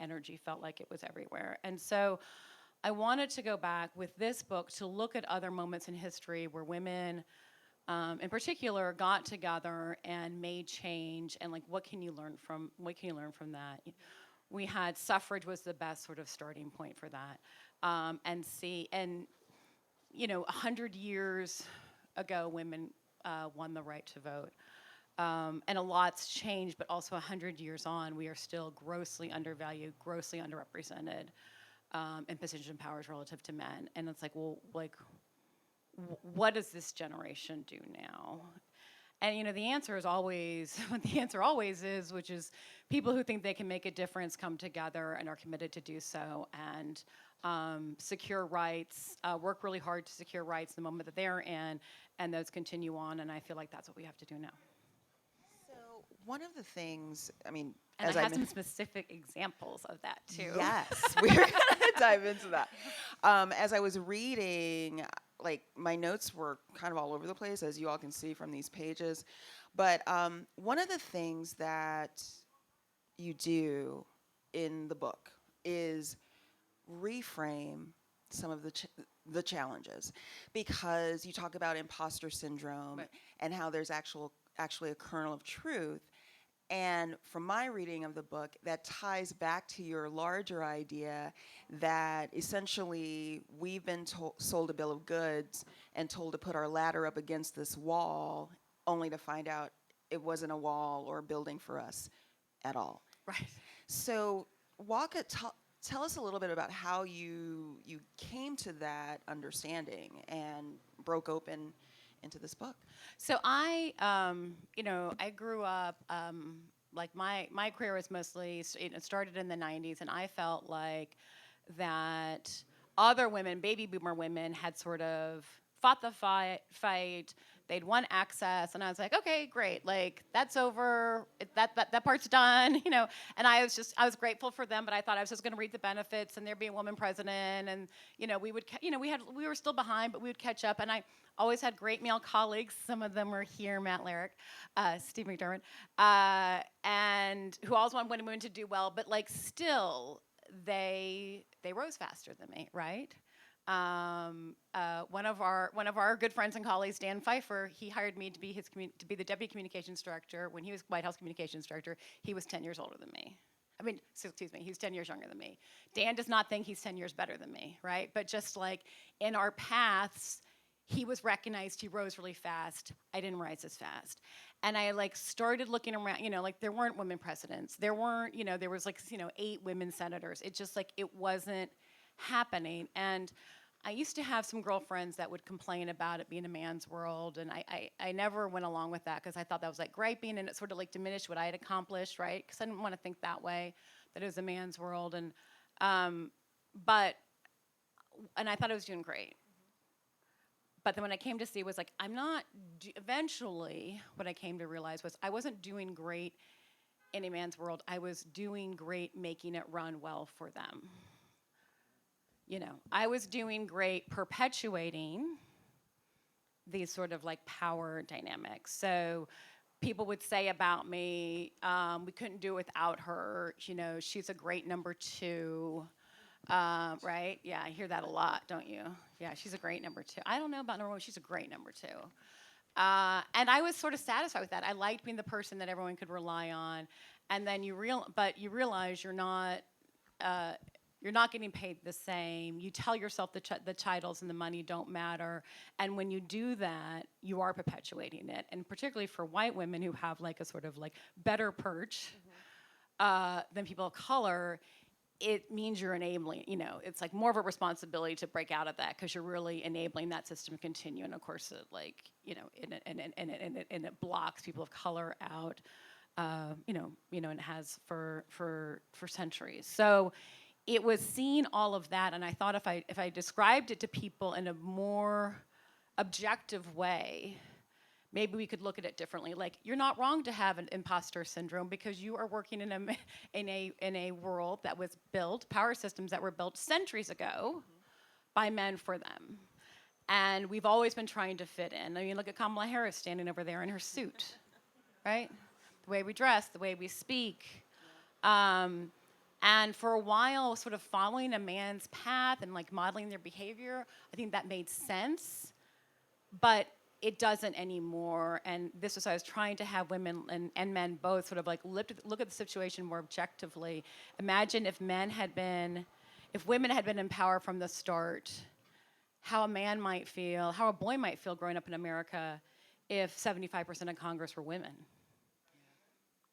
energy felt like it was everywhere. And so I wanted to go back with this book to look at other moments in history where women, in particular, got together and made change, and like what can you learn from that? We had suffrage was the best sort of starting point for that, and 100 years ago, women won the right to vote. And a lot's changed, but also 100 years on, we are still grossly undervalued, grossly underrepresented in position of powers relative to men. And it's like, well, like, what does this generation do now? And the answer is always what the answer always is, which is people who think they can make a difference come together and are committed to do so, and secure rights, work really hard to secure rights the moment that they're in, and those continue on. And I feel like that's what we have to do now. So one of the things, I mean, and I have some specific examples of that too. Yes, we're going to dive into that. As I was reading, like my notes were kind of all over the place, as you all can see from these pages. But one of the things that you do in the book is reframe some of the challenges, because you talk about imposter syndrome, right, and how there's actually a kernel of truth. And from my reading of the book, that ties back to your larger idea that essentially we've been sold a bill of goods and told to put our ladder up against this wall, only to find out it wasn't a wall or a building for us at all. Right. So tell us a little bit about how you came to that understanding and broke open into this book. So I grew up, like my career was mostly, it started in the 90s, and I felt like that other women, baby boomer women, had sort of fought the fight, they'd won access, and I was like, okay, great, like that's over, that part's done, and I was grateful for them, but I thought I was just going to reap the benefits, and there'd be a woman president, and we were still behind, but we would catch up, and I always had great male colleagues. Some of them were here, Matt Larrick, Steve McDermott, and who always wanted women to do well, but like still, they rose faster than me, right? One of our good friends and colleagues, Dan Pfeiffer, he hired me to be the deputy communications director when he was White House communications director. He was 10 years older than me. He's 10 years younger than me. Dan does not think he's 10 years better than me, right? But just like in our paths, he was recognized, he rose really fast. I didn't rise as fast. And I like started looking around, like there weren't women presidents. There weren't, there was 8 women senators. It just like, it wasn't happening. And I used to have some girlfriends that would complain about it being a man's world, and I never went along with that because I thought that was like griping, and it sort of like diminished what I had accomplished, right? Because I didn't want to think that way, that it was a man's world, and I thought I was doing great. But then when I came to see, was like, eventually what I came to realize was I wasn't doing great in a man's world. I was doing great making it run well for them. I was doing great perpetuating these sort of like power dynamics. So people would say about me, we couldn't do it without her. She's a great number 2. Right? Yeah, I hear that a lot, don't you? Yeah, she's a great number 2. I don't know about number 1, she's a great number 2. And I was sort of satisfied with that. I liked being the person that everyone could rely on. And then you realize you're not getting paid the same. You tell yourself the titles and the money don't matter. And when you do that, you are perpetuating it. And particularly for white women who have like a sort of like better perch than people of color, it means you're enabling, it's like more of a responsibility to break out of that because you're really enabling that system to continue. And of course, and it blocks people of color out, and it has for centuries. So it was seeing all of that, and I thought if I described it to people in a more objective way, maybe we could look at it differently. Like, you're not wrong to have an imposter syndrome because you are working in a world that was built, power systems that were built centuries ago by men for them. And we've always been trying to fit in. I mean, look at Kamala Harris standing over there in her suit, right? The way we dress, the way we speak. And for a while, sort of following a man's path and like modeling their behavior, I think that made sense, but it doesn't anymore. And this was, I was trying to have women and men both sort of like look at the situation more objectively. Imagine if if women had been in power from the start, how a man might feel, how a boy might feel growing up in America if 75% of Congress were women.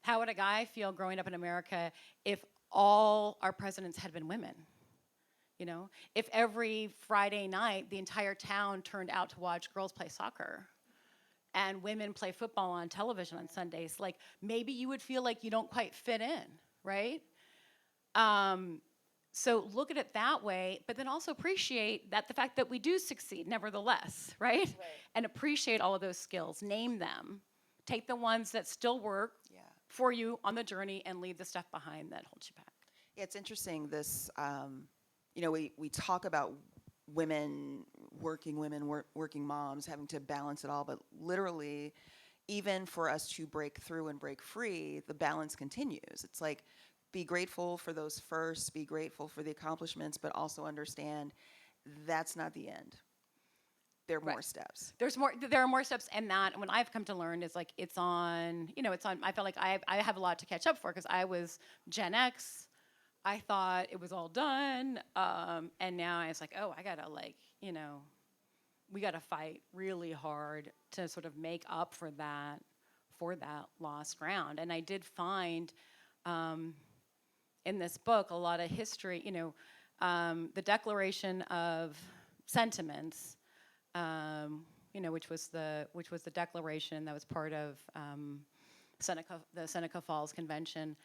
How would a guy feel growing up in America if all our presidents had been women? You know, if every Friday night the entire town turned out to watch girls play soccer and women play football on television on Sundays, like maybe you would feel like you don't quite fit in, right? So look at it that way, but then also appreciate that the fact that we do succeed nevertheless, right? And appreciate all of those skills, name them, take the ones that still work for you on the journey and leave the stuff behind that holds you back. Yeah, it's interesting. This, you know, we talk about women, working moms, having to balance it all, but literally, even for us to break through and break free, the balance continues. It's like, be grateful for those firsts, be grateful for the accomplishments, but also understand that's not the end. There are more steps. There are more steps, and that, and what I've come to learn is like it's on. I feel like I have a lot to catch up for because I was Gen X. I thought it was all done, and now I was like, oh, I gotta we gotta fight really hard to sort of make up for that lost ground. And I did find in this book a lot of history. The Declaration of Sentiments. Which was the declaration that was part of the Seneca Falls Convention.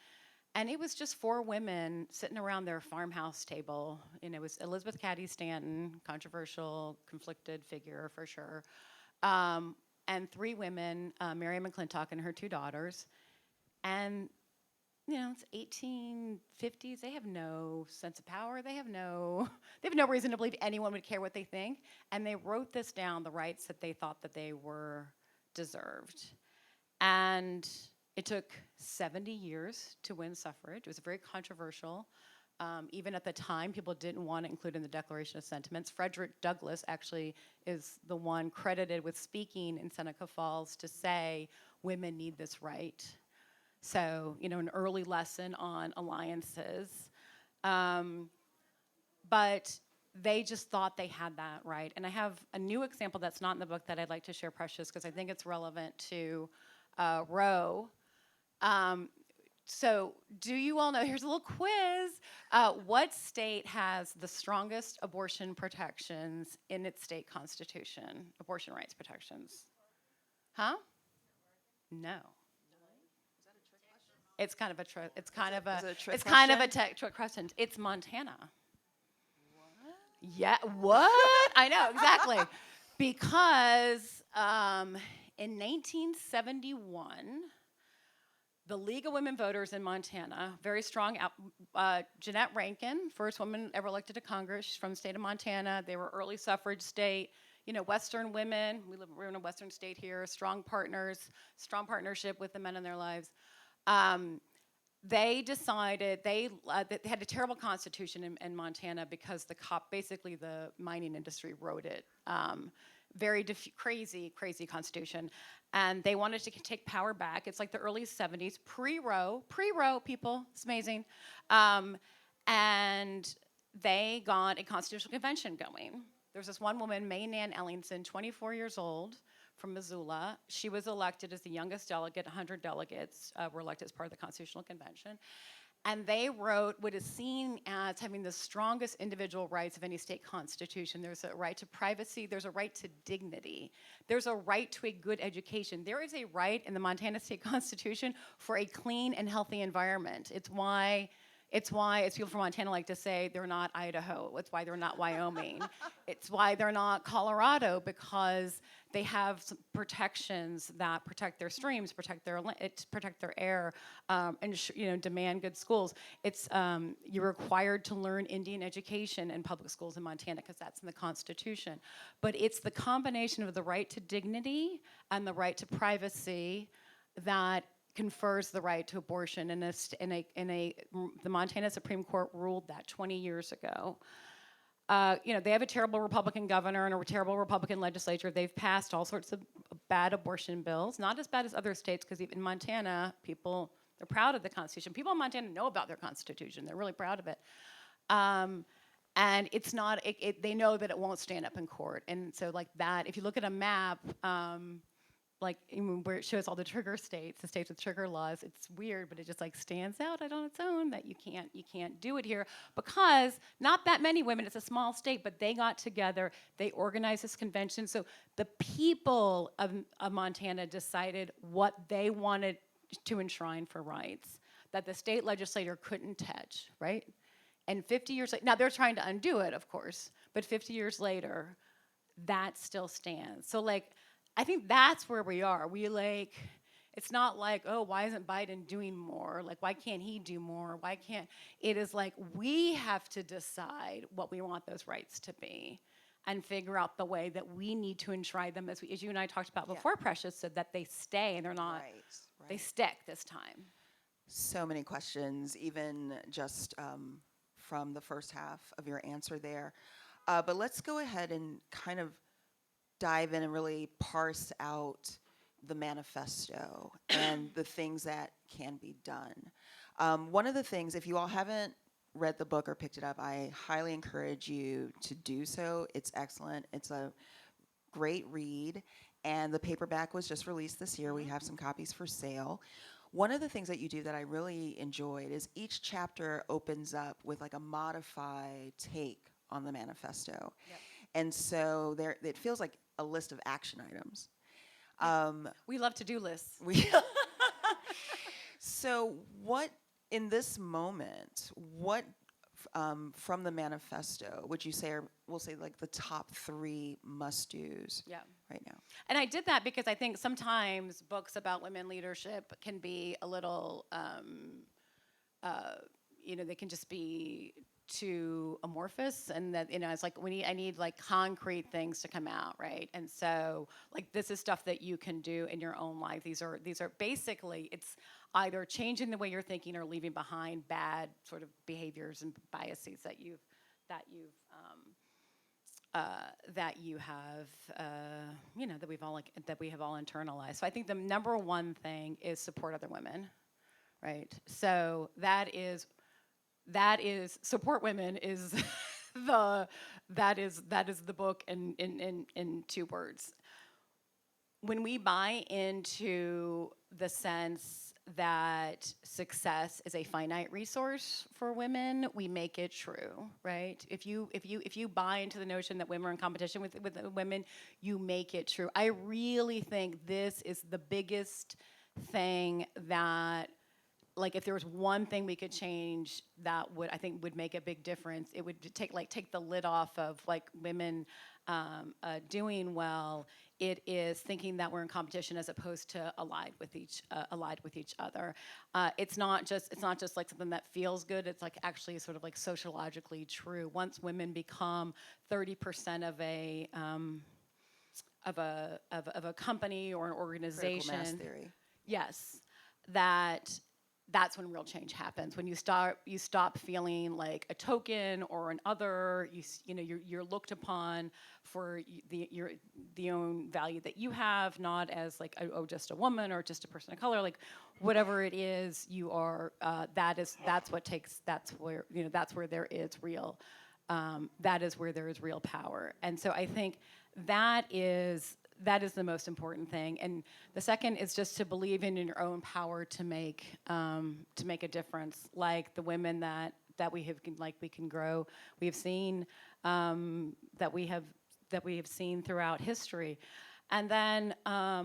And it was just 4 women sitting around their farmhouse table. It was Elizabeth Cady Stanton, controversial, conflicted figure for sure, and 3 women, Mary McClintock and her 2 daughters. And it's 1850s. They have no sense of power. They have no reason to believe anyone would care what they think. And they wrote this down, the rights that they thought that they were deserved. And it took 70 years to win suffrage. It was very controversial. Even at the time, people didn't want to include in the Declaration of Sentiments. Frederick Douglass actually is the one credited with speaking in Seneca Falls to say women need this right. So, an early lesson on alliances. But they just thought they had that right. And I have a new example that's not in the book that I'd like to share, Precious, because I think it's relevant to Roe. So do you all know, here's a little quiz, what state has the strongest abortion protections in its state constitution, abortion rights protections? Huh? No. It's kind of a trick. It's kind of a trick question. It's Montana. What? Yeah. What? I know exactly, because in 1971, the League of Women Voters in Montana, very strong. Jeanette Rankin, first woman ever elected to Congress. She's from the state of Montana. They were early suffrage state. Western women. We're in a Western state here. Strong partnership with the men in their lives. They decided they had a terrible constitution in Montana because basically the mining industry wrote it. Very crazy constitution, and they wanted to take power back. It's like the early 70s, pre-Roe, people. It's amazing, and they got a constitutional convention going. There's this one woman, May Nan Ellingson, 24 years old, from Missoula. She was elected as the youngest delegate. 100 delegates were elected as part of the Constitutional Convention. And they wrote what is seen as having the strongest individual rights of any state constitution. There's a right to privacy. There's a right to dignity. There's a right to a good education. There is a right in the Montana State Constitution for a clean and healthy environment. It's why, as people from Montana like to say, they're not Idaho. It's why they're not Wyoming. It's why they're not Colorado, because they have some protections that protect their streams, protect their air, and demand good schools. It's you're required to learn Indian education in public schools in Montana because that's in the Constitution. But it's the combination of the right to dignity and the right to privacy that confers the right to abortion the Montana Supreme Court ruled that 20 years ago. They have a terrible Republican governor and a terrible Republican legislature. They've passed all sorts of bad abortion bills, not as bad as other states, because even in Montana, they're proud of the Constitution. People in Montana know about their Constitution. They're really proud of it. And it's not, they know that it won't stand up in court. And so like that, if you look at a map, where it shows all the trigger states, the states with trigger laws, it's weird, but it just like stands out on its own that you can't do it here because not that many women, it's a small state, but they got together, they organized this convention. So the people of Montana decided what they wanted to enshrine for rights that the state legislature couldn't touch, right? And 50 years later, now they're trying to undo it, of course, but 50 years later, that still stands. So like, I think that's where we are. It's not like, oh, why isn't Biden doing more? Like, why can't he do more? It is like, we have to decide what we want those rights to be and figure out the way that we need to enshrine them as you and I talked about before, Precious, so that they stay and they're not, they stick this time. So many questions, even just from the first half of your answer there. But let's go ahead and kind of dive in and really parse out the manifesto and the things that can be done. One of the things, if you all haven't read the book or picked it up, I highly encourage you to do so. It's excellent. It's a great read. And the paperback was just released this year. We have some copies for sale. One of the things that you do that I really enjoyed is each chapter opens up with like a modified take on the manifesto. Yep. And so it feels like a list of action items. We love to do lists. So what, in this moment, what from the manifesto would you say we'll say like the top 3 must-dos right now? And I did that because I think sometimes books about women leadership can be a little, they can just be too amorphous, and that it's like I need like concrete things to come out, right? And so like this is stuff that you can do in your own life. These are basically, it's either changing the way you're thinking or leaving behind bad sort of behaviors and biases that you have that we have all internalized. So I think the number one thing is support other women, right? So that is support women is that is the book in 2 words. When we buy into the sense that success is a finite resource for women, we make it true, right? If you buy into the notion that women are in competition with women, you make it true. I really think this is the biggest thing that, like, if there was one thing we could change that would make a big difference, it would take the lid off of like women doing well. It is thinking that we're in competition as opposed to allied with each other. It's not just like something that feels good. It's like actually sort of like sociologically true. Once women become 30% of a company or an organization, critical mass theory. Yes, that's when real change happens. When you stop feeling like a token or an other. You're looked upon for the own value that you have, not as like just a woman or just a person of color. Like whatever it is, you are. That's where there is real. That is where there is real power. And so I think that is the most important thing. And the second is just to believe in your own power to make a difference. Like the women that we can grow. We have seen that we have seen throughout history. And then I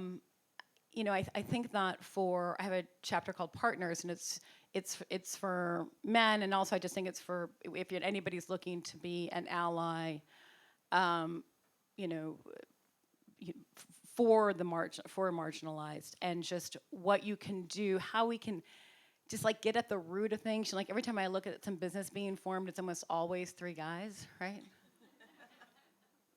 think that I have a chapter called Partners, and it's for men, and also I just think it's for if anybody's looking to be an ally, for marginalized, and just what you can do, how we can just like get at the root of things. Like every time I look at some business being formed, it's almost always 3 guys, right?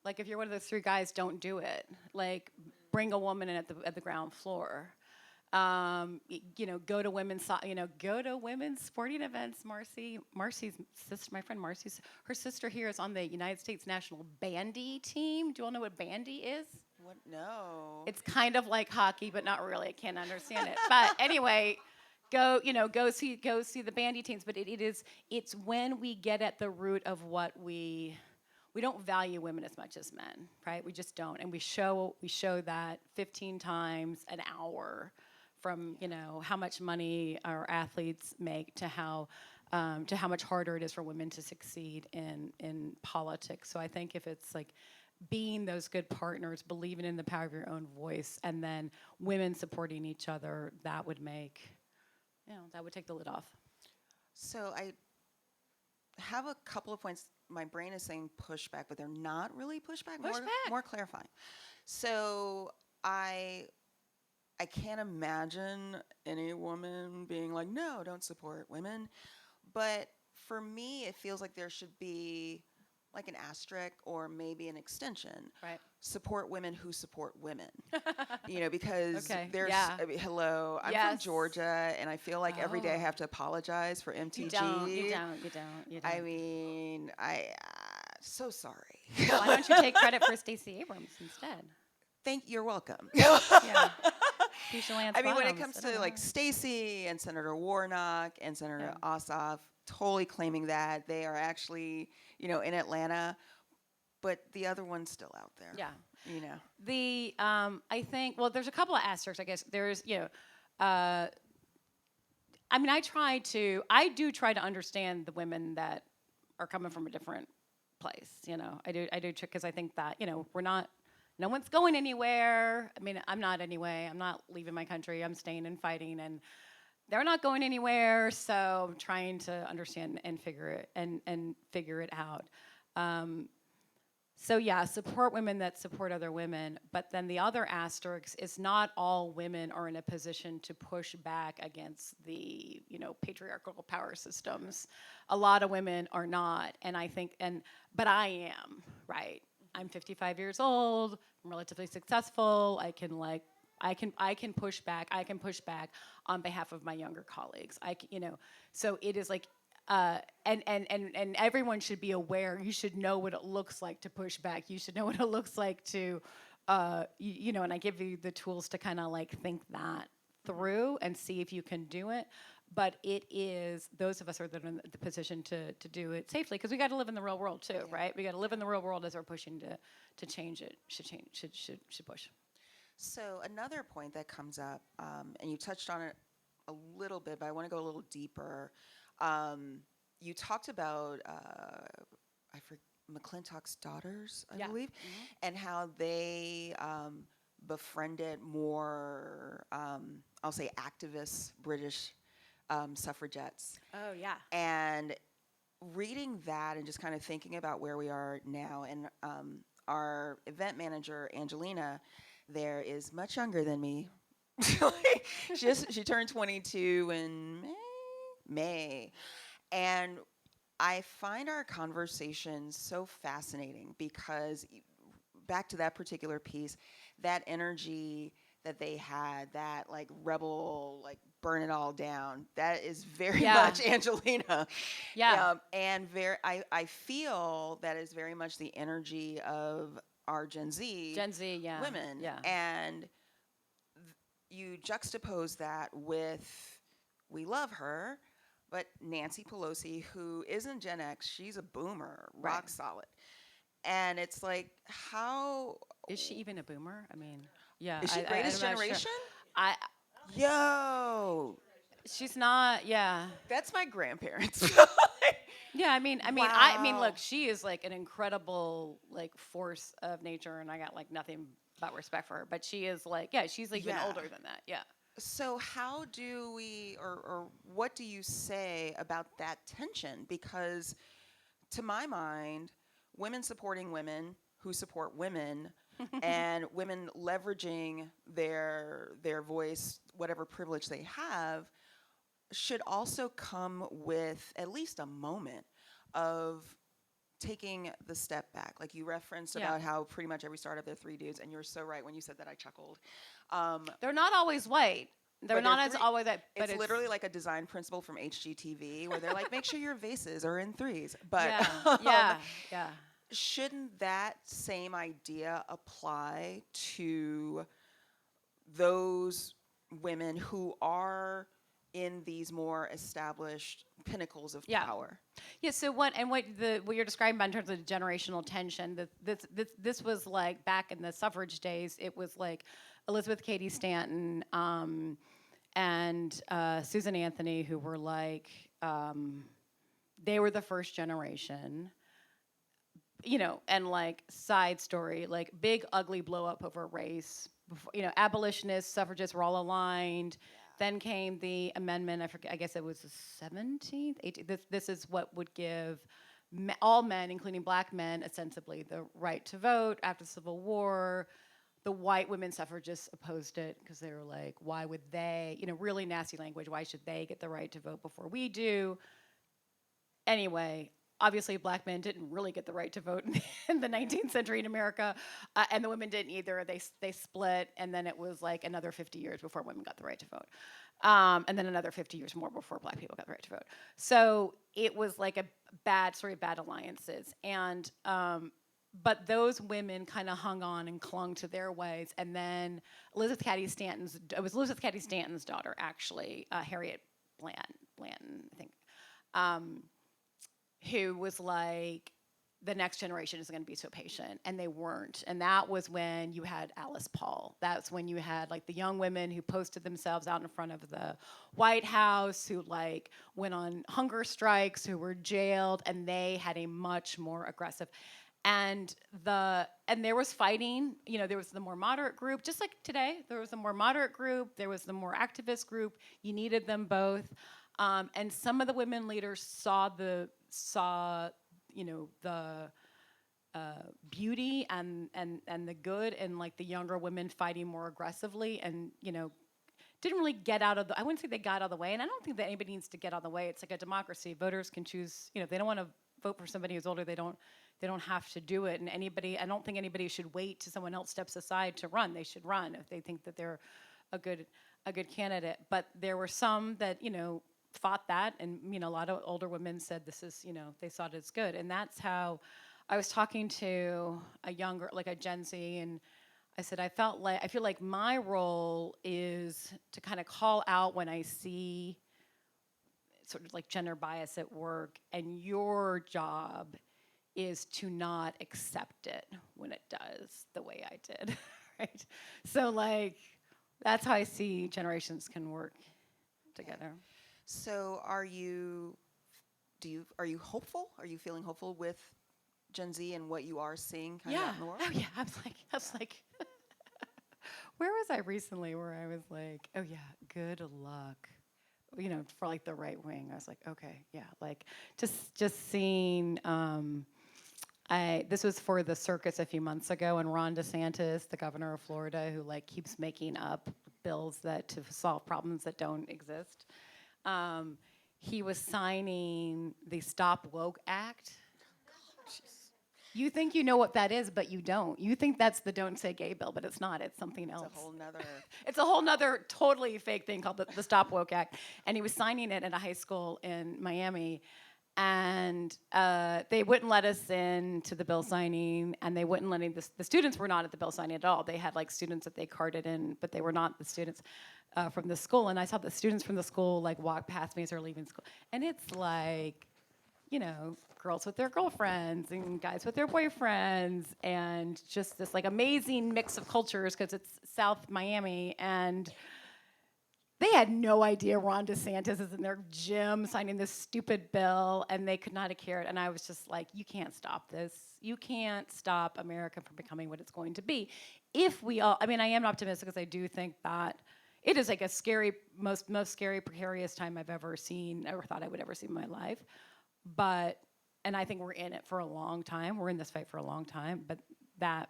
Like if you're one of those 3 guys, don't do it. Like bring a woman in at the ground floor. Go to go to women's sporting events. Marcy's sister, my friend Marcy's, her sister here is on the United States national bandy team. Do you all know what bandy is? What? No. It's kind of like hockey, but not really. I can't understand it. But anyway, go see the bandy teams. But it's when we get at the root of what we don't value women as much as men, right? We just don't, and we show that 15 times an hour, from how much money our athletes make to how much harder it is for women to succeed in politics. So I think if it's like being those good partners, believing in the power of your own voice, and then women supporting each other, that would take the lid off. So I have a couple of points. My brain is saying pushback, but they're not really pushback. More clarifying. So I can't imagine any woman being like, no, don't support women. But for me, it feels like there should be like an asterisk or maybe an extension. Right. Support women who support women. Because Okay. there's, Yeah. Hello, I'm from Georgia, and I feel like every day I have to apologize for MTG. You don't. I mean, so sorry. Why don't you take credit for Stacey Abrams instead? You're welcome. Yeah. I mean, when it comes to like Stacey and Senator Warnock and Senator Ossoff, totally claiming that they are actually, in Atlanta, but the other one's still out there. Yeah. I think, there's a couple of asterisks, I guess. There's, I do try to understand the women that are coming from a different place. I do, because I think that, no one's going anywhere. I mean, I'm not anyway. I'm not leaving my country. I'm staying and fighting, and they're not going anywhere. So I'm trying to understand and figure it out. Support women that support other women. But then the other asterisk is not all women are in a position to push back against the patriarchal power systems. A lot of women are not, and I think but I am, right. I'm 55 years old. I'm relatively successful. I can push back. I can push back on behalf of my younger colleagues. So it is like, and everyone should be aware. You should know what it looks like to push back. You should know what it looks like to, and I give you the tools to kind of like think that through and see if you can do it. But it is those of us that are in the position to do it safely, because we got to live in the real world too, right? We got to live in the real world as we're pushing to change it. Should push. So another point that comes up, and you touched on it a little bit, but I want to go a little deeper. You talked about McClintock's daughters, I believe, and how they befriended more, I'll say, activist British suffragettes. Oh, yeah. And reading that and just kind of thinking about where we are now, and our event manager, Angelina, there is much younger than me. She turned 22 in May. And I find our conversations so fascinating because back to that particular piece, that energy that they had, that like rebel, like burn it all down, that is very much Angelina. Yeah. And I feel that is very much the energy of our Gen Z women. Yeah. And you juxtapose that with, we love her, but Nancy Pelosi, who isn't Gen X, she's a boomer, rock solid. And it's like, how... Is she even a boomer? I mean, yeah. Is she greatest generation? Sure. Yo. She's not, yeah. That's my grandparents. Yeah, I mean, Wow. look, she is like an incredible like force of nature, and I got like nothing but respect for her. But she is like, she's like even older than that. Yeah. So how do we, or what do you say about that tension? Because to my mind, women supporting women who support women and women leveraging their voice, whatever privilege they have, should also come with at least a moment of taking the step back. Like you referenced about how pretty much every startup, they're three dudes, and you're so right when you said that, I chuckled. They're not always white. They're not as always that, but it's literally like a design principle from HGTV where they're like, make sure your vases are in threes. But yeah. Shouldn't that same idea apply to those women who are in these more established pinnacles of power? Yeah. So what you're describing in terms of generational tension, this was like back in the suffrage days. It was like Elizabeth Cady Stanton and Susan Anthony, who were like they were the first generation. And like side story, like big ugly blow up over race. Before, abolitionists, suffragists were all aligned. Then came the amendment. I forget. I guess it was the 17th, 18th. This is what would give all men, including black men, ostensibly the right to vote after the Civil War. The white women suffragists opposed it because they were like, why would they? Really nasty language. Why should they get the right to vote before we do? Anyway, obviously black men didn't really get the right to vote in the 19th century in America, and the women didn't either. They split, and then it was like another 50 years before women got the right to vote, and then another 50 years more before black people got the right to vote. So it was like a bad story of bad alliances, and but those women kind of hung on and clung to their ways, and then Elizabeth Cady Stanton's daughter, actually, Harriet Blanton, I think. Who was like, the next generation is going to be so patient, and they weren't. And that was when you had Alice Paul. That's when you had like the young women who posted themselves out in front of the White House, who like went on hunger strikes, who were jailed, and they had a much more aggressive. And there was fighting. There was the more moderate group, just like today. There was the more moderate group. There was the more activist group. You needed them both. And some of the women leaders saw the beauty and the good in like the younger women fighting more aggressively, and didn't really get out of the. I wouldn't say they got out of the way, and I don't think that anybody needs to get out of the way. It's like a democracy. Voters can choose. If they don't want to vote for somebody who's older, they don't have to do it. And I don't think anybody should wait till someone else steps aside to run. They should run if they think that they're a good candidate. But there were some that fought that, and a lot of older women said this is they saw it as good. And that's how I was talking to a younger, like a Gen Z, and I said I feel like my role is to kind of call out when I see sort of like gender bias at work, and your job is to not accept it when it does the way I did. Right? So like that's how I see generations can work together. So are you hopeful? Are you feeling hopeful with Gen Z and what you are seeing kind of out in the world? Oh yeah. I was like where was I recently where I was like, oh yeah, good luck. For like the right wing. I was like, okay, yeah, like just seeing this was for the circus a few months ago, and Ron DeSantis, the governor of Florida, who like keeps making up bills to solve problems that don't exist. He was signing the Stop Woke Act. You think you know what that is, but you don't. You think that's the Don't Say Gay bill, but it's not. It's something else. It's a whole nother totally fake thing called the Stop Woke Act. And he was signing it at a high school in Miami. And they wouldn't let us in to the bill signing, and they wouldn't let the students were not at the bill signing at all. They had like students that they carted in, but they were not the students from the school. And I saw the students from the school like walk past me as they're leaving school. And it's like, girls with their girlfriends and guys with their boyfriends, and just this like amazing mix of cultures because it's South Miami. And they had no idea Ron DeSantis is in their gym signing this stupid bill, and they could not have cared. And I was just like, you can't stop this. You can't stop America from becoming what it's going to be. If we all, I am optimistic because I do think that it is like a scary, most scary, precarious time I've ever seen, or thought I would ever see in my life. And I think we're in it for a long time. We're in this fight for a long time, but that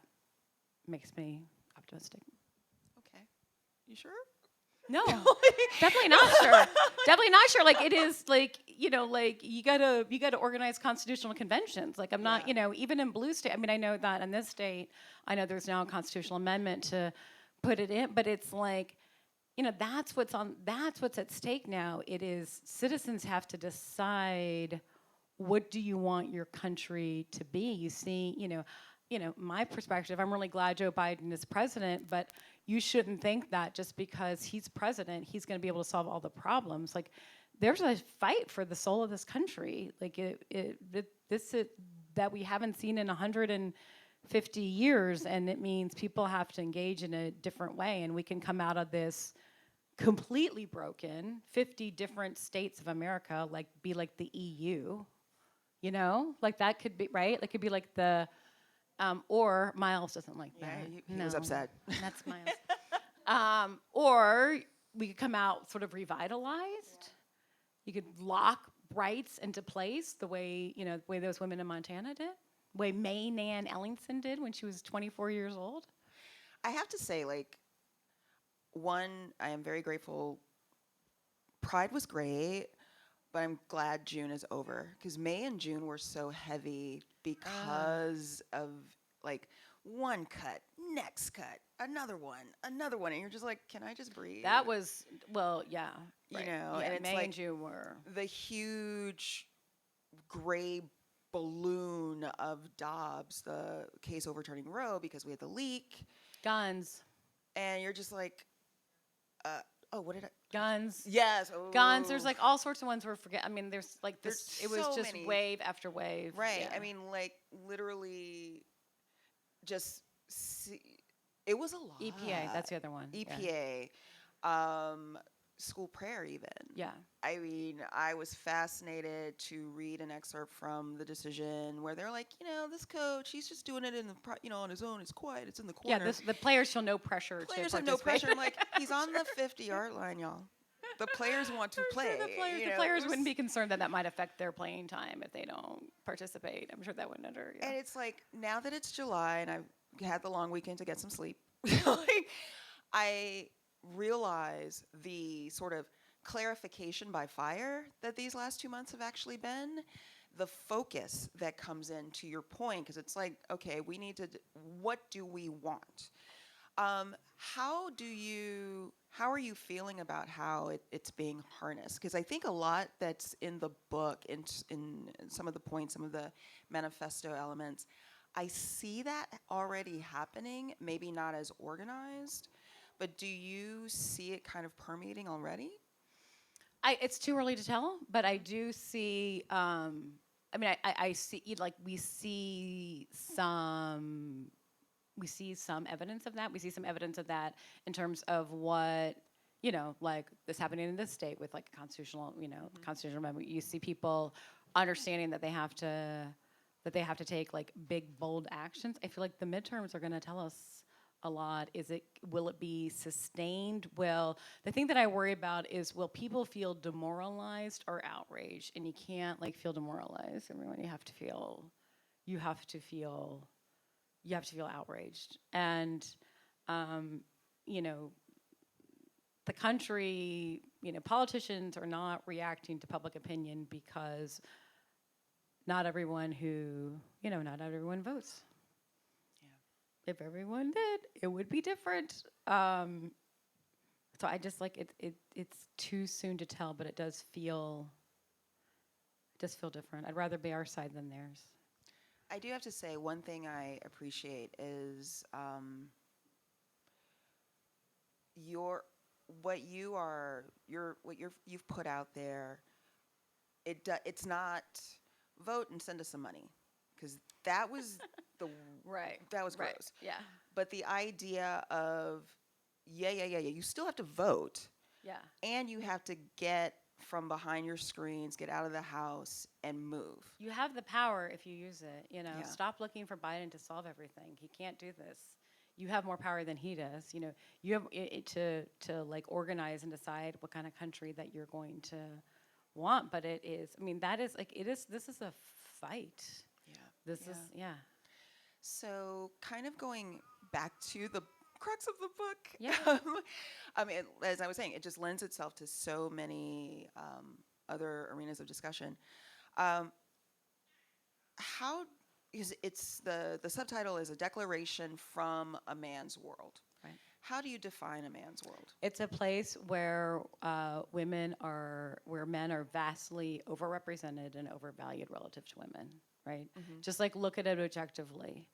makes me optimistic. Okay. You sure? No, definitely not sure. Definitely not sure. Like it is like, like you gotta organize constitutional conventions. Like I'm not, even in blue state. I know that in this state, I know there's now a constitutional amendment to put it in, but it's like, that's what's at stake now. It is citizens have to decide, what do you want your country to be? You see, my perspective, I'm really glad Joe Biden is president, but you shouldn't think that just because he's president, he's going to be able to solve all the problems. Like, there's a fight for the soul of this country. Like, that we haven't seen in 150 years, and it means people have to engage in a different way, and we can come out of this completely broken, 50 different states of America, be like the EU, like that could be, right? That could be like the, or Miles doesn't like that. Yeah, he was upset. That's Miles. Or we could come out sort of revitalized. You could lock rights into place the way those women in Montana did, the way May Nan Ellingson did when she was 24 years old. I have to say, one, I am very grateful. Pride was great, but I'm glad June is over, because May and June were so heavy because of one cut, next cut, another one, and you're just like, can I just breathe? That was, well, yeah. Right. Yeah, And it's May and June were the huge gray balloon of Dobbs, the case overturning Roe, because we had the leak. Guns. And you're just like, what did I? Guns. Yes. Guns. There's all sorts of ones we're forgetting. I mean, there's this. There's It was so just many. wave after wave. Right. Yeah. I mean, literally, just it was a lot. EPA. That's the other one. EPA. School prayer, even. Yeah. I mean, I was fascinated to read an excerpt from the decision where they're like, this coach, he's just doing it on his own. It's quiet. It's in the corner. Yeah. The players feel no pressure. Players have no pressure. I'm like, he's on the 50-yard line, y'all. The players want to play. Sure the players wouldn't be concerned that might affect their playing time if they don't participate. I'm sure that wouldn't matter. Yeah. And it's like, now that it's July and I've had the long weekend to get some sleep, I realize the sort of clarification by fire that these last 2 months have actually been, the focus that comes in, to your point, because it's like, okay, we need to, what do we want? How are you feeling about how it's being harnessed? Because I think a lot that's in the book, in some of the points, some of the manifesto elements, I see that already happening, maybe not as organized, but do you see it kind of permeating already? It's too early to tell, but I do see. I see we see some evidence of that. We see some evidence of that in terms of what this happening in this state with constitutional constitutional amendment. You see people understanding that they have to take big bold actions. I feel like the midterms are going to tell us a lot. Will it be sustained? Well, the thing that I worry about is, will people feel demoralized or outraged? And you can't feel demoralized. Everyone, you have to feel outraged. And the country, politicians are not reacting to public opinion because not everyone votes. If everyone did, it would be different. So I just it's too soon to tell, but it does feel different. I'd rather be our side than theirs. I do have to say, one thing I appreciate is what you've put out there. It's not vote and send us some money, because that was that was gross. Right. Yeah. But the idea of you still have to vote. Yeah. And you have to get from behind your screens, get out of the house, and move. You have the power if you use it. Yeah. Stop looking for Biden to solve everything. He can't do this. You have more power than he does. You have to organize and decide what kind of country that you're going to want. But it is. I mean, that is This is a fight. Yeah. This is. So, kind of going back to the crux of the book. Yeah. I mean, as I was saying, it just lends itself to so many other arenas of discussion. Because it's the subtitle is A Declaration from a Man's World. Right. How do you define a man's world? It's a place where where men are vastly overrepresented and overvalued relative to women, right? Just like look at it objectively.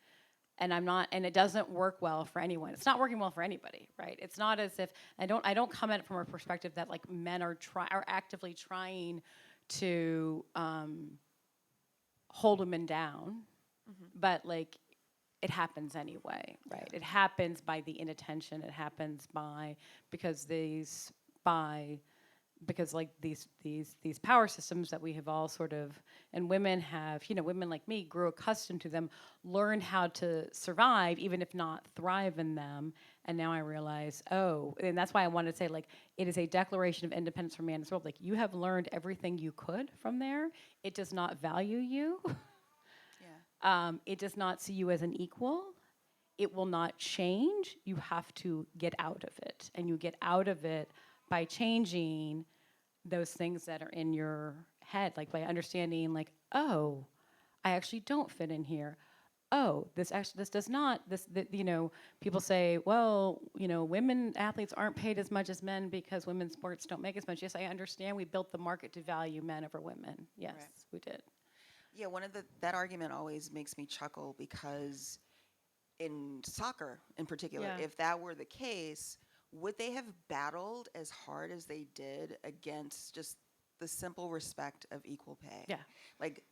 And and it doesn't work well for anyone. It's not working well for anybody, right? It's not as if, I don't come at it from a perspective that like men are actively trying to hold women down, but like it happens anyway, right? It happens by the inattention. It happens because like these power systems that we have all sort of, and women have, women like me grew accustomed to them, learned how to survive even if not thrive in them. And now I realize, and that's why I wanted to say, like, it is a declaration of independence from man's world. Like, you have learned everything you could from there. It does not value you. It does not see you as an equal. It will not change. You have to get out of it. And you get out of it by changing those things that are in your head, like by understanding, like, I actually don't fit in here. This does not, people say, well, women athletes aren't paid as much as men because women's sports don't make as much. Yes, I understand. We built the market to value men over women. Yes, right. We did. Yeah, that argument always makes me chuckle because in soccer in particular, if that were the case, would they have battled as hard as they did against just the simple respect of equal pay? Yeah. Like,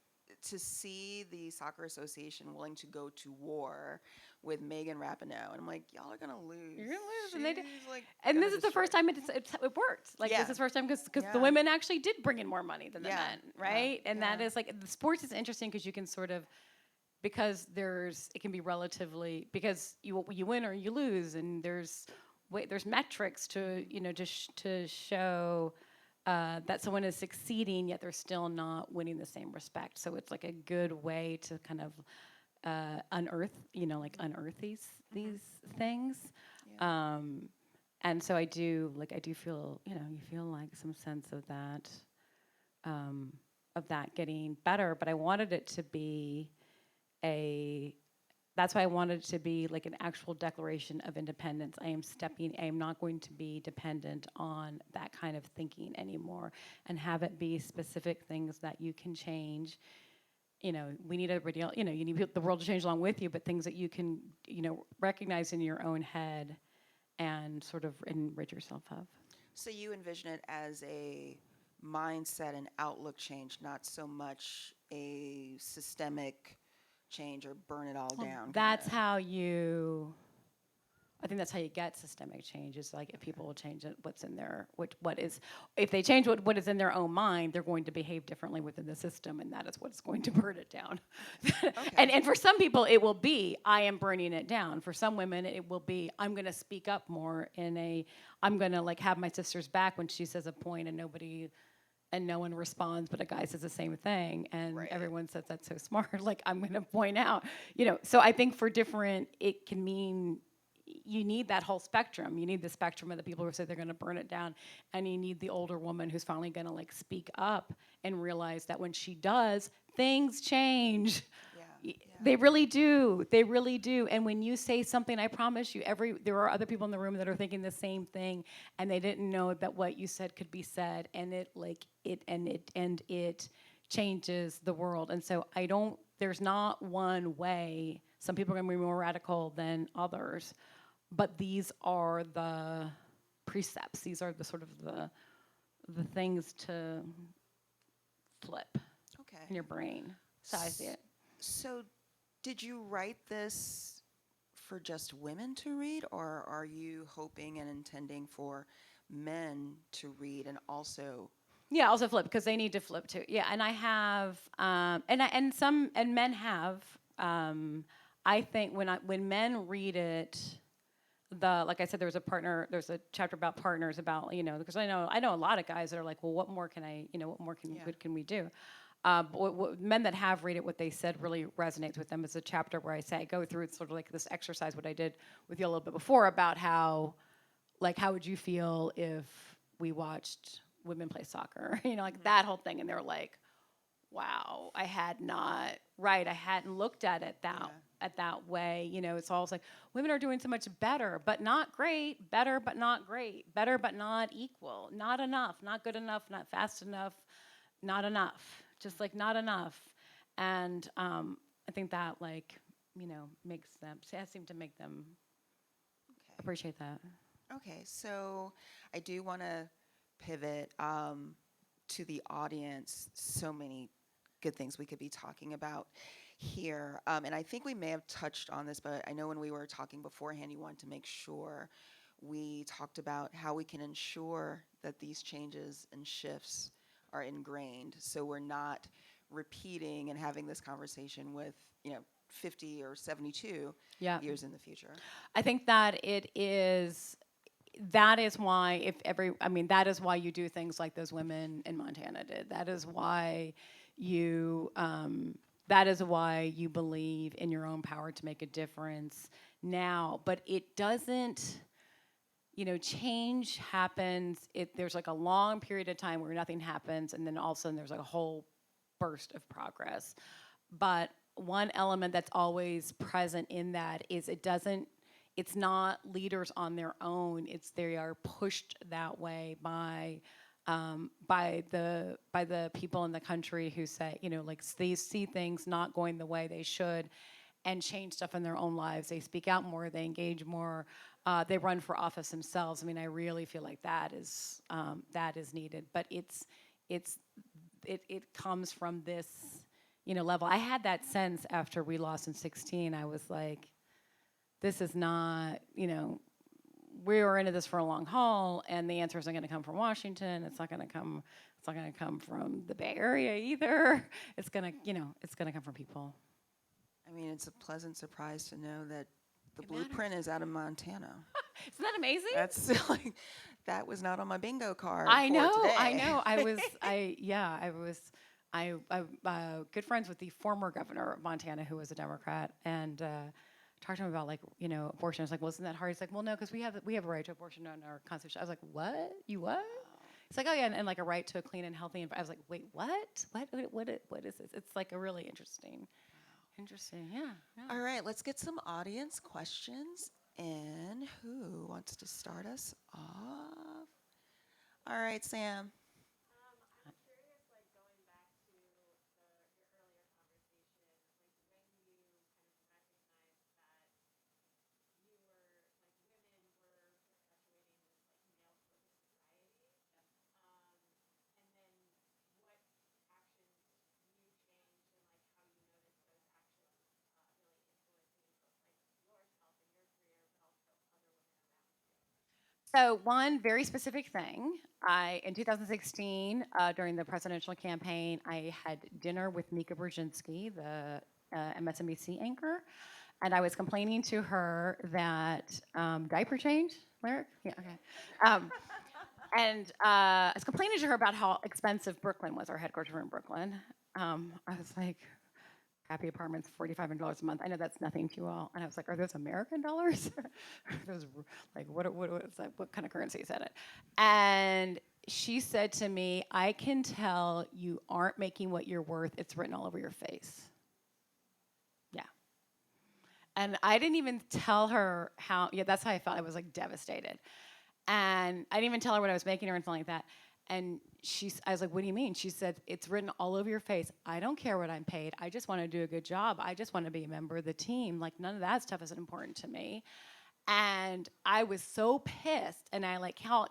to see the soccer association willing to go to war with Megan Rapinoe, and I'm like, y'all are gonna lose. You're gonna lose, She's and they did. Like, and this is the first time it worked. Like, this is the first time because the women actually did bring in more money than the men, right? And that is like, the sports is interesting because you can sort of, because it can be relatively, because you win or you lose, and there's metrics to to show that someone is succeeding, yet they're still not winning the same respect. So it's like a good way to kind of unearth these things. Yeah. And so I do feel, you feel like some sense of that getting better. But I wanted it to be that's why I wanted it to be like an actual declaration of independence. I am not going to be dependent on that kind of thinking anymore, and have it be specific things that you can change. We need you need the world to change along with you, but things that you can, recognize in your own head and sort of enrich yourself of. So you envision it as a mindset and outlook change, not so much a systemic change or burn it all down. That's how you. I think that's how you get systemic change. Is like if people will change what's in their if they change what is in their own mind, they're going to behave differently within the system, and that is what's going to burn it down. Okay. and for some people, it will be I am burning it down. For some women, it will be I'm going to speak up more I'm going to like have my sister's back when she says a point and no one responds, but a guy says the same thing, and everyone says that's so smart. Like, I'm going to point out, So I think for different, it can mean you need that whole spectrum. You need the spectrum of the people who say they're going to burn it down, and you need the older woman who's finally going to like speak up and realize that when she does, things change. Yeah. They really do. They really do. And when you say something, I promise you, there are other people in the room that are thinking the same thing, and they didn't know that what you said could be said, and it changes the world. And so there's not one way. Some people are going to be more radical than others, but these are the precepts. These are the sort of the things to flip in your brain. So I see it. So did you write this for just women to read, or are you hoping and intending for men to read and also? Yeah, also flip, because they need to flip too. Yeah, and I have, and men have. I think when men read it, like I said, there's a chapter about partners, about because I know a lot of guys that are like, well, what more can good can we do? What men that have read it, what they said really resonates with them is a chapter where I go through sort of like this exercise, what I did with you a little bit before, about how would you feel if we watched women play soccer? That whole thing. And they were like, wow, I hadn't looked at it at that way. You know, it's always like women are doing so much better, but not great, better, but not great, better, but not equal, not enough, not good enough, not fast enough, not enough, just like not enough. And I think that, like, you know, makes them, seem to make them Okay. appreciate that. Okay, so I do want to pivot to the audience. So many good things we could be talking about here. And I think we may have touched on this, but I know when we were talking beforehand, you wanted to make sure we talked about how we can ensure that these changes and shifts are ingrained, so we're not repeating and having this conversation with, 50 or 72 Yeah. years in the future. I think that that is why that is why you do things like those women in Montana did. That is why you believe in your own power to make a difference now. But it doesn't, change happens. There's like a long period of time where nothing happens, and then all of a sudden there's like a whole burst of progress. But one element that's always present in that is it's not leaders on their own. They are pushed that way by the people in the country who say, like, they see things not going the way they should, and change stuff in their own lives. They speak out more. They engage more. They run for office themselves. I mean, I really feel like that is needed. But it comes from this, level. I had that sense after we lost in 2016. I was like, this is not, we were into this for a long haul, and the answer isn't going to come from Washington. It's not going to come from the Bay Area either. It's going to come from people. I mean, it's a pleasant surprise to know that the It blueprint matters. is out of Montana. Isn't that amazing? That's like, that was not on my bingo card. I for know. today. I know. I was good friends with the former governor of Montana, who was a Democrat, and talked to him about, like, abortion. I was like, well, isn't that hard? He's like, well, no, because we have a right to abortion in our constitution. I was like, what? You what? It's like, oh yeah, and like a right to a clean and healthy environment. I was like, wait, what? What is this? It's like a really interesting. Yeah. All right, let's get some audience questions. And who wants to start us off? All right, Sam. So one very specific thing, in 2016, during the presidential campaign, I had dinner with Mika Brzezinski, the MSNBC anchor, and I was complaining to her that diaper change, Lyric? Yeah, okay. And I was complaining to her about how expensive Brooklyn was. Our headquarters were in Brooklyn. I was like, crappy apartments, $4,500 a month. I know that's nothing to you all. And I was like, are those American dollars? Those, like, what is that? What kind of currency is that? And she said to me, I can tell you aren't making what you're worth. It's written all over your face. Yeah. And I didn't even tell her how, that's how I felt. I was like devastated. And I didn't even tell her what I was making or anything like that. And I was like, what do you mean? She said, it's written all over your face. I don't care what I'm paid. I just want to do a good job. I just want to be a member of the team. Like, none of that stuff is important to me. And I was so pissed. And I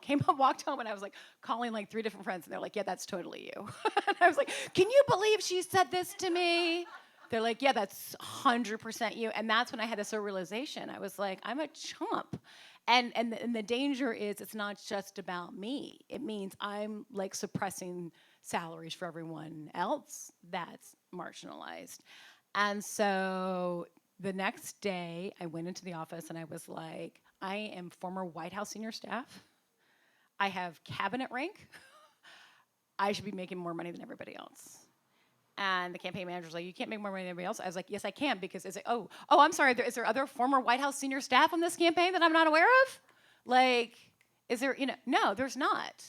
came up, walked home, and I was like calling like 3 different friends. And they're like, yeah, that's totally you. And I was like, can you believe she said this to me? They're like, yeah, that's 100% you. And that's when I had this realization. I was like, I'm a chump. And the danger is, it's not just about me. It means I'm like suppressing salaries for everyone else that's marginalized. And so the next day, I went into the office and I was like, I am former White House senior staff. I have cabinet rank. I should be making more money than everybody else. And the campaign manager was like, you can't make more money than everybody else. I was like, yes, I can, because it's like, oh, I'm sorry. Is there other former White House senior staff on this campaign that I'm not aware of? Like, is there, no, there's not.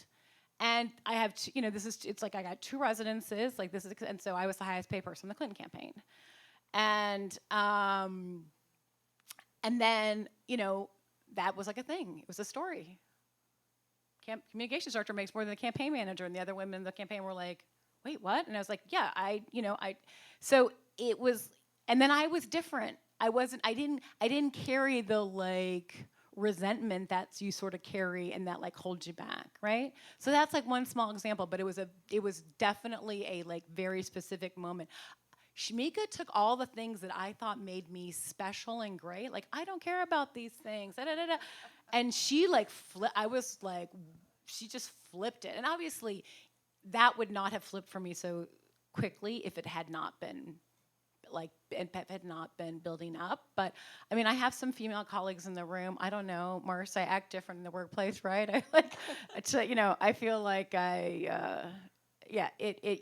And I have, it's like I got 2 residences, like this is, and so I was the highest paid person in the Clinton campaign. And then, that was like a thing. It was a story. Communications director makes more than the campaign manager, and the other women in the campaign were like, wait, what? And I was like, yeah, so it was, and then I was different. I didn't carry the like resentment that you sort of carry and that like holds you back, right? So that's like one small example, but it was definitely a like very specific moment. Shamika took all the things that I thought made me special and great, like I don't care about these things, da, da, da, da. And she like I was like, she just flipped it, and obviously, that would not have flipped for me so quickly if it had not been like had not been building up. But I mean, I have some female colleagues in the room. I don't know, Mars, I act different in the workplace, right? I like, I feel like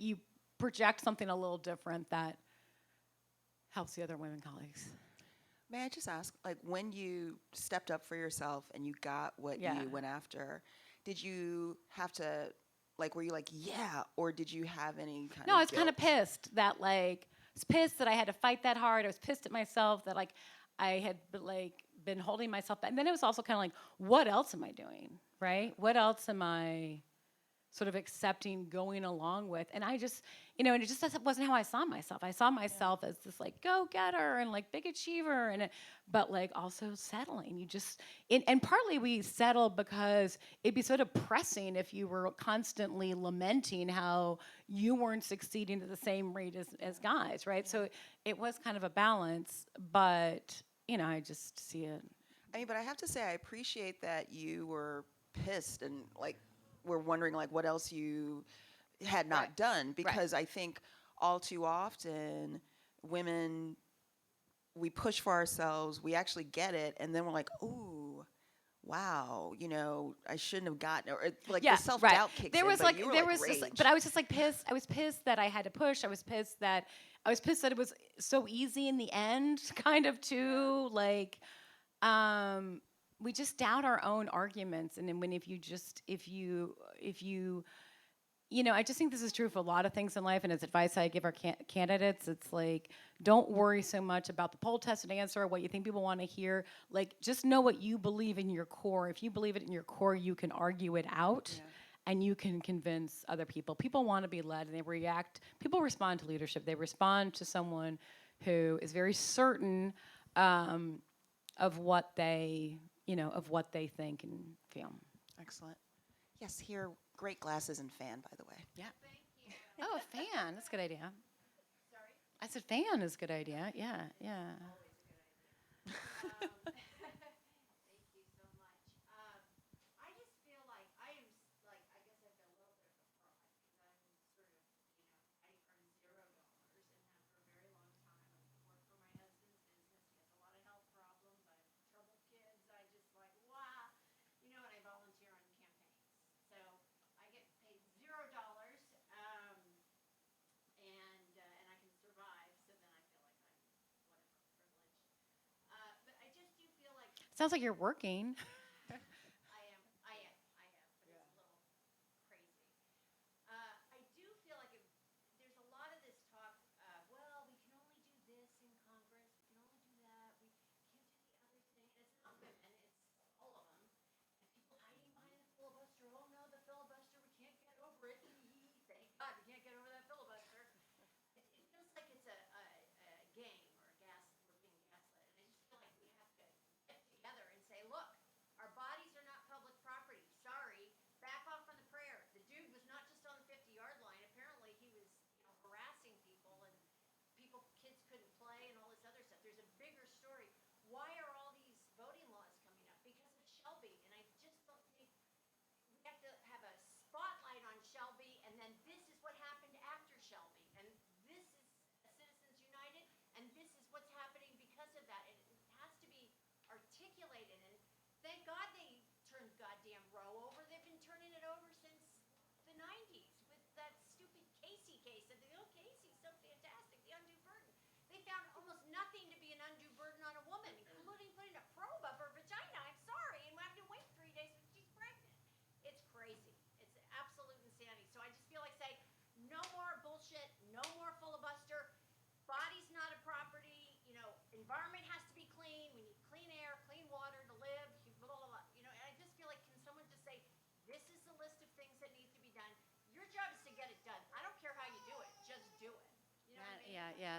you project something a little different that helps the other women colleagues. May I just ask, like, when you stepped up for yourself and you got what Yeah. you went after, did you have to, like, were you like, yeah, or did you have any kind No, of I was kind of guilt? pissed that like I was pissed that I had to fight that hard. I was pissed at myself that like I had been holding myself back. And then it was also kind of like, what else am I doing? Right? What else am I sort of accepting, going along with? And I just, and it just wasn't how I saw myself. I saw myself as this like go-getter and like big achiever, but like also settling. And partly we settled because it'd be so depressing if you were constantly lamenting how you weren't succeeding at the same rate as guys, right? So it was kind of a balance, but I just see it. I mean, but I have to say, I appreciate that you were pissed and like were wondering like what else you had not Right. done, Right. because I think all too often women, we push for ourselves, we actually get it, and then we're like, ooh, wow, I shouldn't have gotten it. Or like the self right. doubt kicks There in, was but you were there like was rage. just, but I was just like pissed. I was pissed that I had to push. I was pissed that it was so easy in the end, kind of too like. We just doubt our own arguments, and then if you I just think this is true for a lot of things in life, and as advice I give our candidates, it's like, don't worry so much about the poll tested answer or what you think people want to hear. Like, just know what you believe in your core. If you believe it in your core, you can argue it out. Yeah. And you can convince other people. People want to be led, and they react. People respond to leadership. They respond to someone who is very certain of what they, think and feel. Excellent. Yes, here, great glasses and fan, by the way. Yeah. Oh, a fan. That's a good idea. Sorry? I said fan is a good idea. Yeah, yeah. Sounds like you're working. yeah.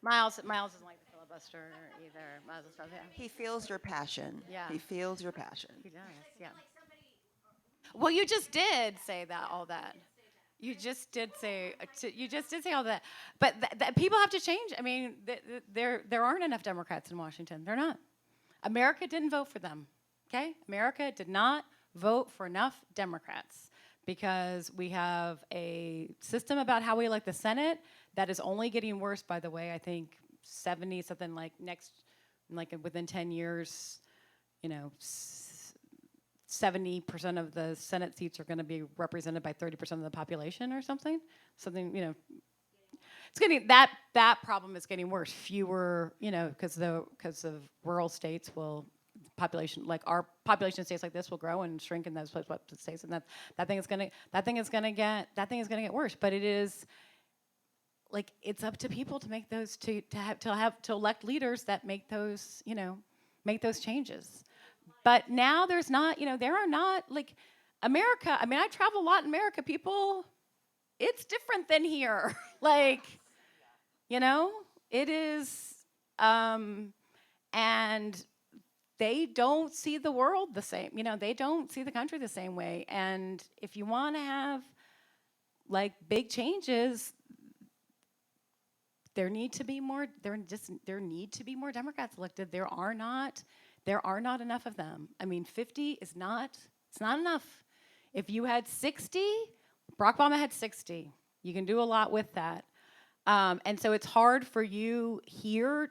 Miles doesn't like the filibuster either. Miles is yeah. He feels your passion. Yeah. He feels your passion. He does. Yeah. Well, you just did say that all that. You just did say you just did say all that. But people have to change. I mean, there aren't enough Democrats in Washington. They're not. America didn't vote for them. Okay? America did not vote for enough Democrats because we have a system about how we elect the Senate that is only getting worse, by the way. I think 70 something like within 10 years, you know, 70% of the Senate seats are going to be represented by 30% of the population or something. Something, you know, it's getting that problem is getting worse. Fewer, you know, because of rural states will population like our population states like this will grow and shrink in those states, and that thing is gonna get worse. But it is like it's up to people to make those to elect leaders that make those changes. But now there's not, there are not like America. I mean, I travel a lot in America. People, it's different than here. Like, it is, and they don't see the world the same. They don't see the country the same way. And if you want to have like big changes, there need to be more Democrats elected. There are not enough of them. I mean, 50 is not enough. If you had 60, Barack Obama had 60. You can do a lot with that. And so it's hard for you here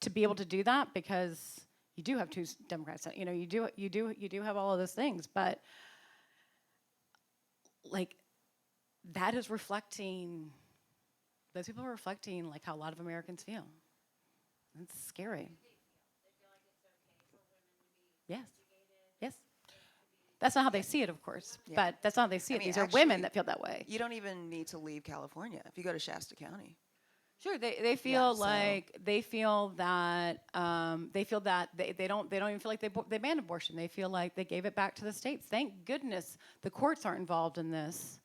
to be able to do that because you do have two Democrats. You do have all of those things, but like that is reflecting. Those people are reflecting like how a lot of Americans feel. It's scary. Yes. Yes. That's not how they see it, of course. Yeah. But that's not how they see it. These are women that feel that way. You don't even need to leave California if you go to Shasta County. Sure, they feel they feel that they don't even feel like they banned abortion. They feel like they gave it back to the states. Thank goodness the courts aren't involved in this.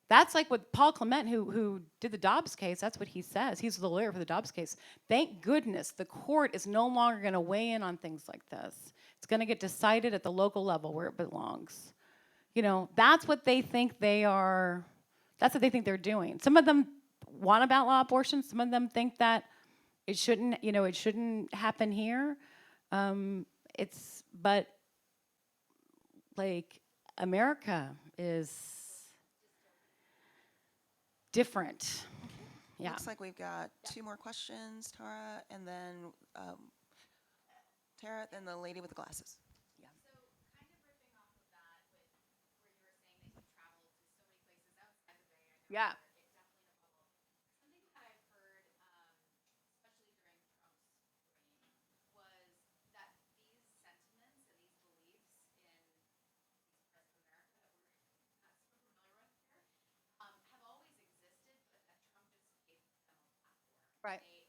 That's like what Paul Clement, who did the Dobbs case, that's what he says. He's the lawyer for the Dobbs case. Thank goodness the court is no longer going to weigh in on things like this. It's going to get decided at the local level where it belongs. That's what they think they are. That's what they think they're doing. Some of them want to outlaw abortion. Some of them think that it shouldn't happen here. But like America is different. Yeah. Looks like we've got two more questions, Tara, and then Tara, then the lady with the glasses. Yeah. So kind of ripping off of that with where you were saying that you've traveled to so many places outside the Bay Area. Yeah. Something that I've heard, especially during Trump's reign, was that these sentiments and these beliefs in these parts of America that we're not super familiar with here have always existed, but that Trump just gave them a platform. Right. And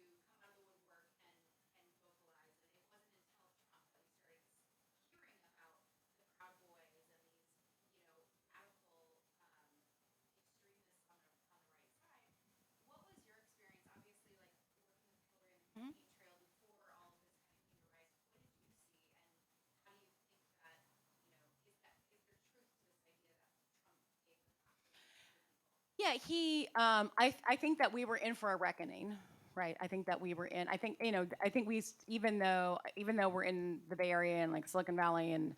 he kind of enabled them to come out of the woodwork and vocalize. And it wasn't until Trump that we started hearing about the Proud Boys and these, radical extremists on the right side. What was your experience? Obviously, like working with Hillary and the campaign trail before all of this kind of came to rise. What did you see, and how do you think that is there truth to this idea that Trump gave the platform to people? Yeah, I think that we were in for a reckoning, right? I think that we were in. I think we even though we're in the Bay Area and like Silicon Valley, and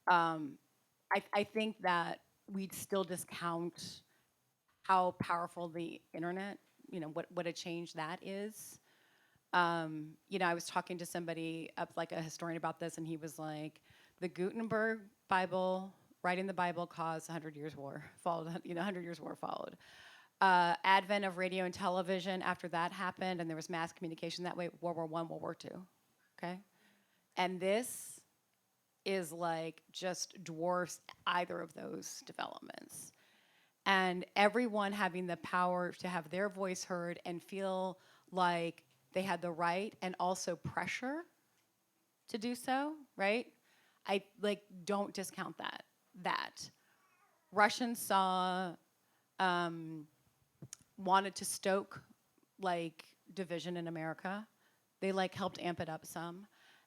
I think that we'd still discount how powerful the internet, what a change that is. I was talking to somebody like a historian about this, and he was like, the Gutenberg Bible. Writing the Bible caused 100 years war. Followed, 100 years war followed. Advent of radio and television after that happened, and there was mass communication that way. World War I, World War II. Okay, and this is like just dwarfs either of those developments. And everyone having the power to have their voice heard and feel like they had the right and also pressure to do so. Right? I don't discount that. Russians saw wanted to stoke like division in America. They like helped amp it up some,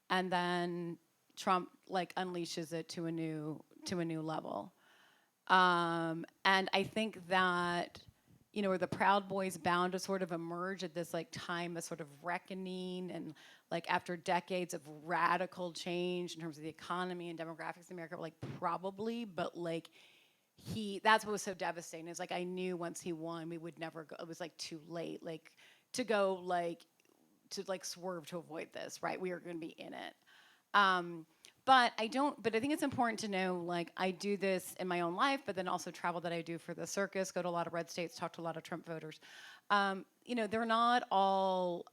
and then Trump like unleashes it to a new level. And I think that, you know, where the Proud Boys bound to sort of emerge at this like time of sort of reckoning and like after decades of radical change in terms of the economy and demographics in America, like probably, but like that's what was so devastating. Is like I knew once he won, we would never go. It was like too late, like to go like to like swerve to avoid this, right? We are going to be in it. Um, but I don't. But I think it's important to know, like, I do this in my own life, but then also travel that I do for the circus, go to a lot of red states, talk to a lot of Trump voters. You know, they're not all.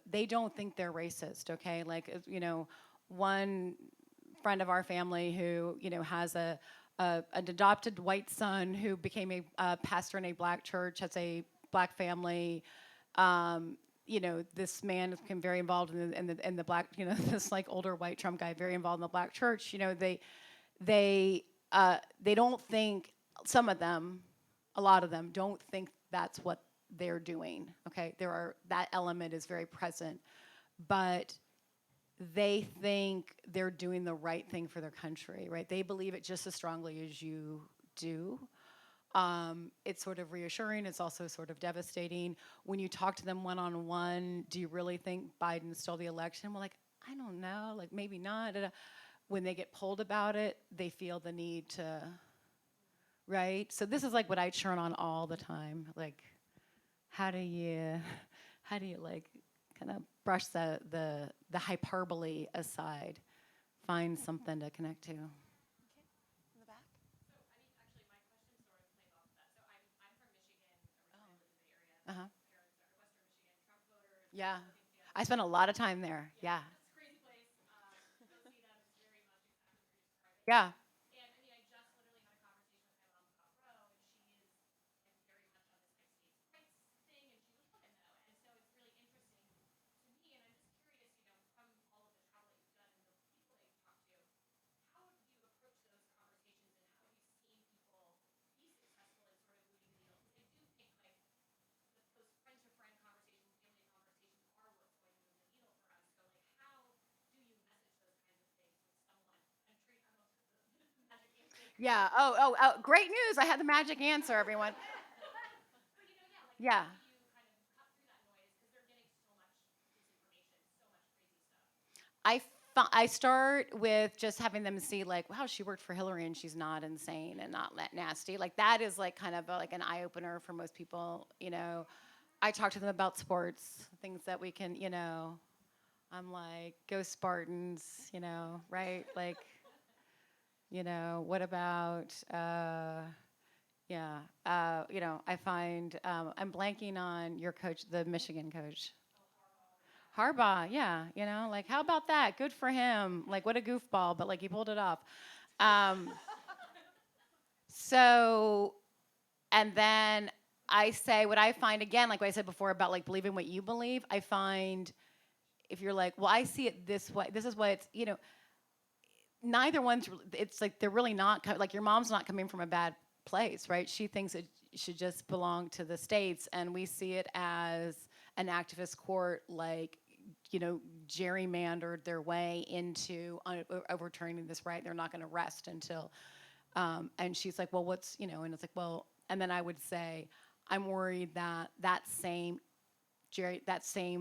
They don't think they're racist. Okay, like you know, one friend of our family who you know has an adopted white son who became a pastor in a black church, has a black family. You know, this man became very involved in the black, you know, this like older white Trump guy, very involved in the black church. You know, they don't think, some of them, a lot of them don't think that's what they're doing. Okay, that element is very present, but they think they're doing the right thing for their country, right? They believe it just as strongly as you do. It's sort of reassuring. It's also sort of devastating. When you talk to them one on one, do you really think Biden stole the election? Well, like, I don't know, like maybe not. When they get polled about it, they feel the need to, right? So this is like what I churn on all the time. Like, how do you, how do you like kind of brush the hyperbole aside, find something to connect to? In the back. So, I mean, actually, my question sort of plays off of that. So, I'm from Michigan. Originally, I lived in the Bay Area. Uh huh. Parents are Western Michigan Trump voters, Yeah, Republican I family. spent a lot of time there. Yeah, Yeah. it's a crazy place. Go see them. It's very much exactly what you're describing. Yeah. And I mean, I just literally had a conversation with my mom about Roe, and she is like very much on this like states' rights thing, and she's Republican though, and so it's really interesting to me. And I'm just curious, you know, from all of the travel that you've done and the people that you've talked to, how do you approach those conversations, and how have you seen people be successful in sort of moving the needle? Because I do think like those friend-to-friend conversations, family conversations are what's going to move the needle for us. So like, how do you message those kinds of things with someone? I'm almost the magic answer. Yeah. Oh, great news. I had the magic answer, everyone. But you know, yeah, like Yeah. how do you kind of cut through that noise because they're getting so much disinformation, so much crazy stuff. I start with just having them see like, wow, she worked for Hillary and she's not insane and not that nasty. Like that is like kind of like an eye opener for most people. You know, I talk to them about sports, things that we can, you know. I'm like, go Spartans, you know, right? Like, you know, what about, yeah, you know, I find I'm blanking on your coach, the Michigan coach. Harbaugh, yeah, you know, like how about that? Good for him. Like what a goofball, but like he pulled it off. Um, so, and then I say what I find again, like what I said before about like believing what you believe. I find if you're like, well, I see it this way. This is what it's, you know, neither one's. It's like they're really not like your mom's not coming from a bad place, right? She thinks it should just belong to the states, and we see it as an activist court, like you know, gerrymandered their way into overturning this right. They're not going to rest until. And she's like, well, what's you know, and it's like, well, and then I would say, I'm worried that that same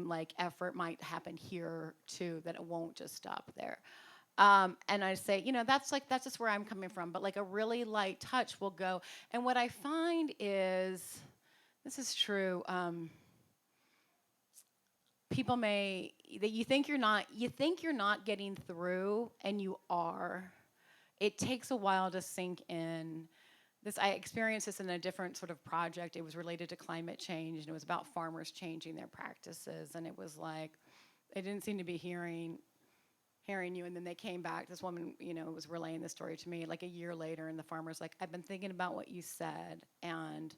like effort might happen here too. That it won't just stop there. And I say, you know, that's just where I'm coming from. But like a really light touch will go. And what I find is, this is true. People may that you think you're not getting through, and you are. It takes a while to sink in. This I experienced this in a different sort of project. It was related to climate change, and it was about farmers changing their practices. And it was like they didn't seem to be hearing you. And then they came back. This woman, you know, was relaying the story to me like a year later, and the farmer's like, I've been thinking about what you said, and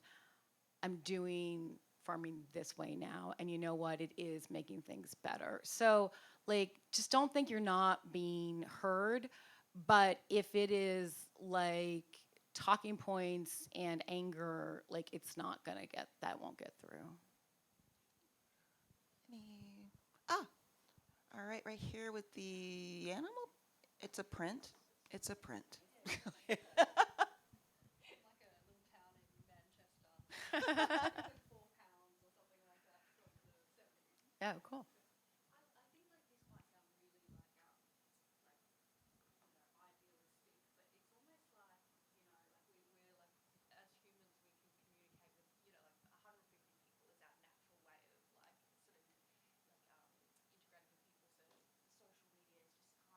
I'm doing farming this way now. And you know what? It is making things better. So, like, just don't think you're not being heard. But if it is like talking points and anger, like it's not gonna get, that won't get through. Ah, all right here with the animal. It's a print. It's a print. Like a little town in Manchester. Like 4 pounds or something like that from the 70s. Yeah, cool. I think like this might sound really like idealistic, but it's almost like we're like as humans we can communicate with like 150 people is our natural way of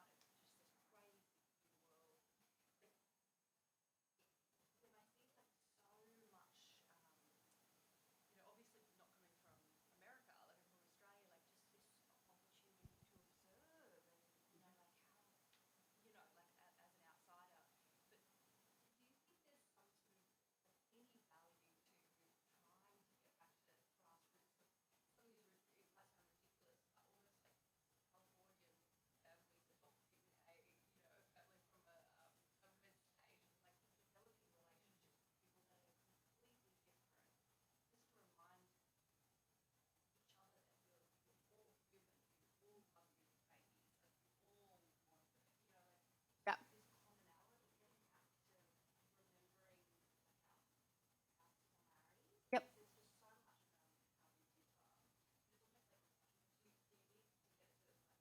like sort of integrating with people. So social media is just kind of just this crazy world. But when I see like so much obviously not coming from America, like I'm from Australia, like just this opportunity to observe and, like how, like as an outsider. But do you think there's some sort of any value to trying to get back to the grassroots of some of these, it might sound ridiculous, but almost like Californian families adopting a family from a red state, like developing relationships with people that are completely different, just to remind each other that we're all human, we all love these babies, like we all want them, Yeah. this commonality, getting back to remembering our similarities, Yep. because there's just so much about how we differ. It's almost like do you need to get to like one.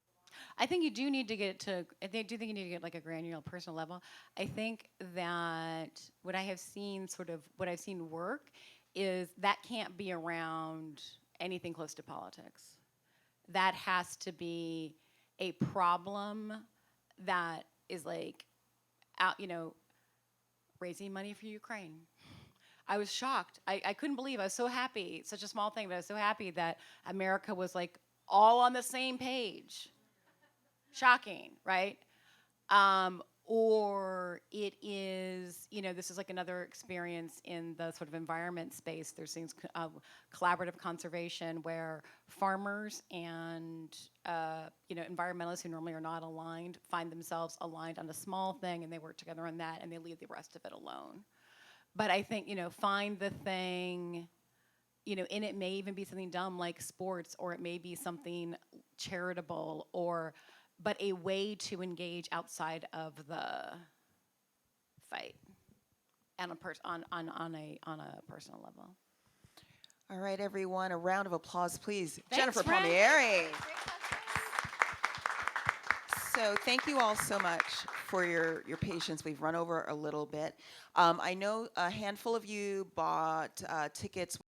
I think you do need to get to, do think you need to get like a granular personal level. I think that what I have seen what I've seen work is that can't be around anything close to politics. That has to be a problem that is like out, raising money for Ukraine. I was shocked. I couldn't believe. I was so happy. Such a small thing, but I was so happy that America was like all on the same page. Shocking, right? Or it is, this is like another experience in the sort of environment space. There's things, collaborative conservation, where farmers and, environmentalists who normally are not aligned find themselves aligned on a small thing, and they work together on that, and they leave the rest of it alone. But I think, find the thing, and it may even be something dumb like sports, or it may be something charitable, but a way to engage outside of the fight on a personal level. All right, everyone, a round of applause, please. Thanks, Jennifer Brent. Palmieri. So thank you all so much for your patience. We've run over a little bit. I know a handful of you bought tickets